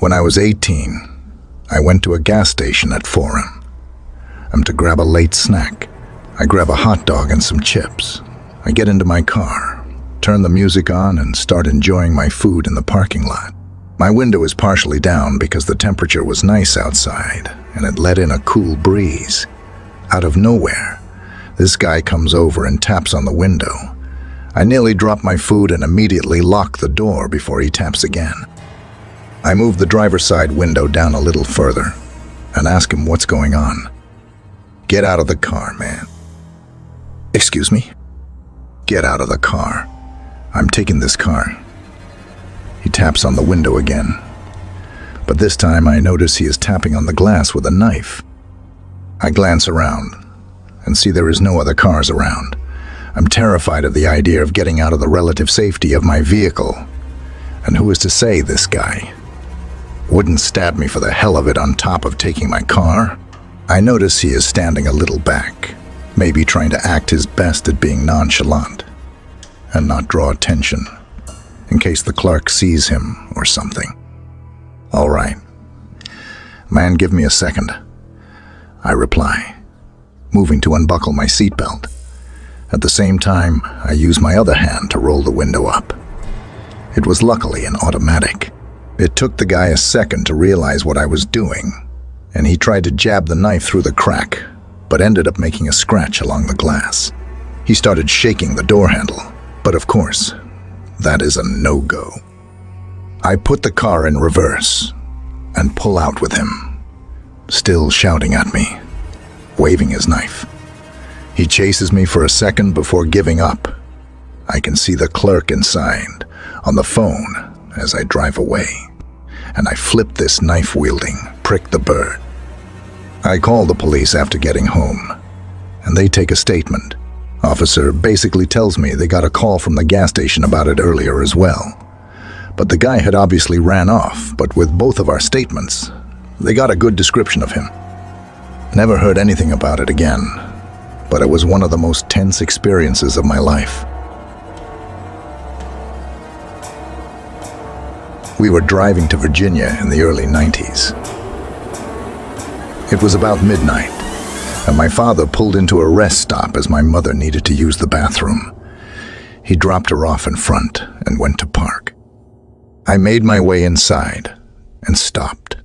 When I was 18, I went to a gas station at 4 am to grab a late snack. I grab a hot dog and some chips. I get into my car, turn the music on, and start enjoying my food in the parking lot. My window is partially down because the temperature was nice outside, and it let in a cool breeze. Out of nowhere, this guy comes over and taps on the window. I nearly drop my food and immediately lock the door before he taps again. I move the driver's side window down a little further and ask him what's going on. "Get out of the car, man." "Excuse me?" "Get out of the car. I'm taking this car." He taps on the window again, but this time I notice he is tapping on the glass with a knife. I glance around and see there is no other cars around. I'm terrified of the idea of getting out of the relative safety of my vehicle. And who is to say this guy wouldn't stab me for the hell of it on top of taking my car? I notice he is standing a little back, maybe trying to act his best at being nonchalant and not draw attention in case the clerk sees him or something. "All right. Man, give me a second," I reply, moving to unbuckle my seatbelt. At the same time, I use my other hand to roll the window up. It was luckily an automatic. It took the guy a second to realize what I was doing, and he tried to jab the knife through the crack, but ended up making a scratch along the glass. He started shaking the door handle, but of course, that is a no-go. I put the car in reverse and pull out with him, still shouting at me, waving his knife. He chases me for a second before giving up. I can see the clerk inside, on the phone, as I drive away, and I flip this knife-wielding prick the bird. I call the police after getting home, and they take a statement. Officer basically tells me they got a call from the gas station about it earlier as well. But the guy had obviously ran off, but with both of our statements, they got a good description of him. Never heard anything about it again, but it was one of the most tense experiences of my life. We were driving to Virginia in the early 90s. It was about midnight, and my father pulled into a rest stop as my mother needed to use the bathroom. He dropped her off in front and went to park. I made my way inside and stopped.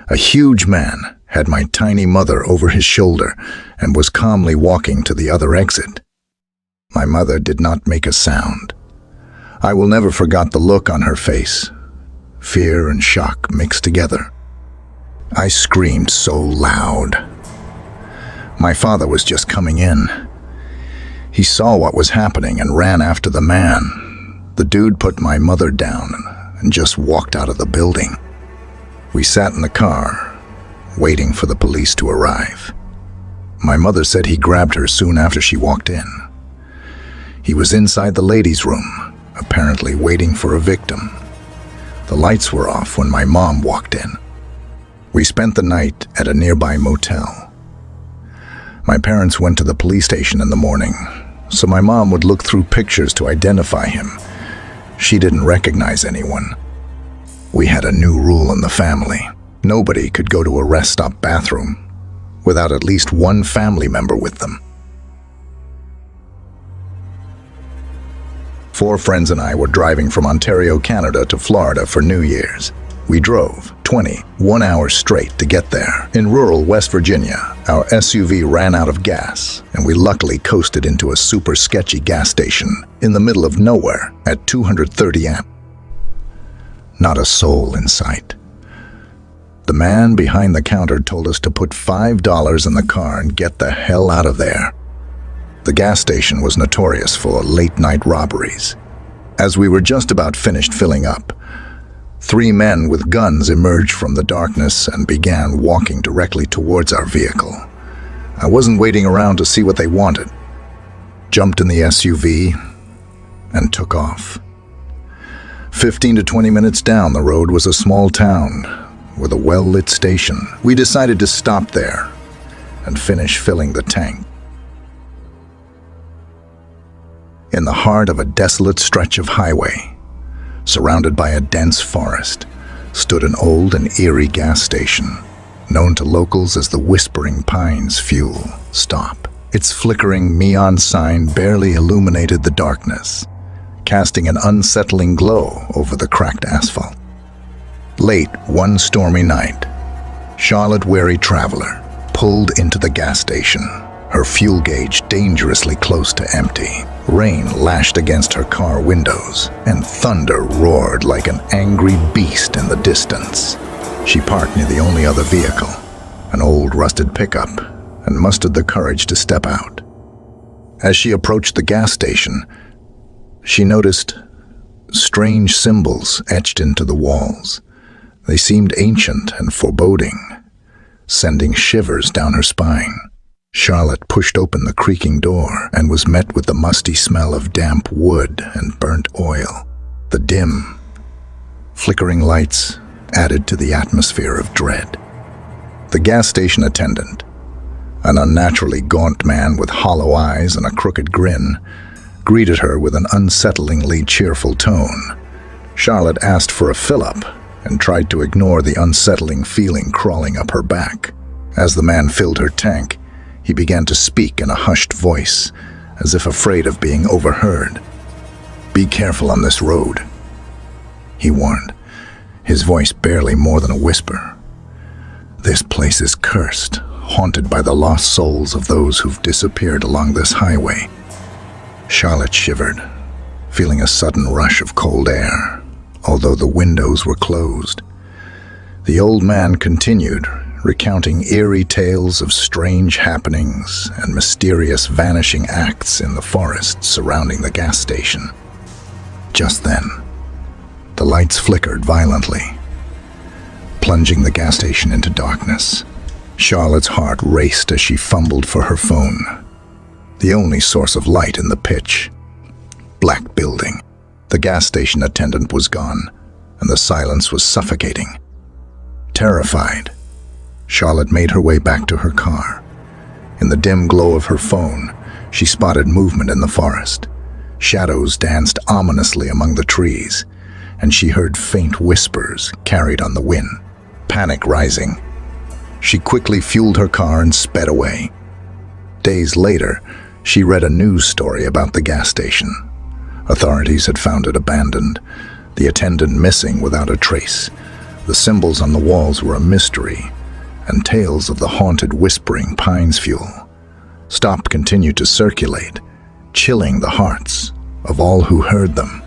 A huge man had my tiny mother over his shoulder and was calmly walking to the other exit. My mother did not make a sound. I will never forget the look on her face, fear and shock mixed together. I screamed so loud. My father was just coming in. He saw what was happening and ran after the man. The dude put my mother down and just walked out of the building. We sat in the car, waiting for the police to arrive. My mother said he grabbed her soon after she walked in. He was inside the ladies' room, apparently waiting for a victim. The lights were off when my mom walked in. We spent the night at a nearby motel. My parents went to the police station in the morning, so my mom would look through pictures to identify him. She didn't recognize anyone. We had a new rule in the family. Nobody could go to a rest stop bathroom without at least one family member with them. 4 friends and I were driving from Ontario, Canada to Florida for New Year's. We drove 21 hours straight to get there. In rural West Virginia, our SUV ran out of gas, and we luckily coasted into a super sketchy gas station in the middle of nowhere at 230 am. Not a soul in sight. The man behind the counter told us to put $5 in the car and get the hell out of there. The gas station was notorious for late-night robberies. As we were just about finished filling up, 3 men with guns emerged from the darkness and began walking directly towards our vehicle. I wasn't waiting around to see what they wanted. Jumped in the SUV and took off. 15 to 20 minutes down the road was a small town with a well-lit station. We decided to stop there and finish filling the tank. In the heart of a desolate stretch of highway, surrounded by a dense forest, stood an old and eerie gas station, known to locals as the Whispering Pines fuel stop. Its flickering neon sign barely illuminated the darkness, casting an unsettling glow over the cracked asphalt. Late one stormy night, Charlotte, weary traveler, pulled into the gas station, her fuel gauge dangerously close to empty. Rain lashed against her car windows, and thunder roared like an angry beast in the distance. She parked near the only other vehicle, an old rusted pickup, and mustered the courage to step out. As she approached the gas station, she noticed strange symbols etched into the walls. They seemed ancient and foreboding, sending shivers down her spine. Charlotte pushed open the creaking door and was met with the musty smell of damp wood and burnt oil. The dim, flickering lights added to the atmosphere of dread. The gas station attendant, an unnaturally gaunt man with hollow eyes and a crooked grin, greeted her with an unsettlingly cheerful tone. Charlotte asked for a fill-up and tried to ignore the unsettling feeling crawling up her back. As the man filled her tank, he began to speak in a hushed voice, as if afraid of being overheard. "Be careful on this road," he warned, his voice barely more than a whisper. "This place is cursed, haunted by the lost souls of those who've disappeared along this highway." Charlotte shivered, feeling a sudden rush of cold air, although the windows were closed. The old man continued, recounting eerie tales of strange happenings and mysterious vanishing acts in the forest surrounding the gas station. Just then, the lights flickered violently, plunging the gas station into darkness. Charlotte's heart raced as she fumbled for her phone, the only source of light in the pitch black building. The gas station attendant was gone, and the silence was suffocating. Terrified, Charlotte made her way back to her car. In the dim glow of her phone, she spotted movement in the forest. Shadows danced ominously among the trees, and she heard faint whispers carried on the wind. Panic rising, she quickly fueled her car and sped away. Days later, she read a news story about the gas station. Authorities had found it abandoned, the attendant missing without a trace. The symbols on the walls were a mystery, and tales of the haunted Whispering Pines fuel stop continued to circulate, chilling the hearts of all who heard them.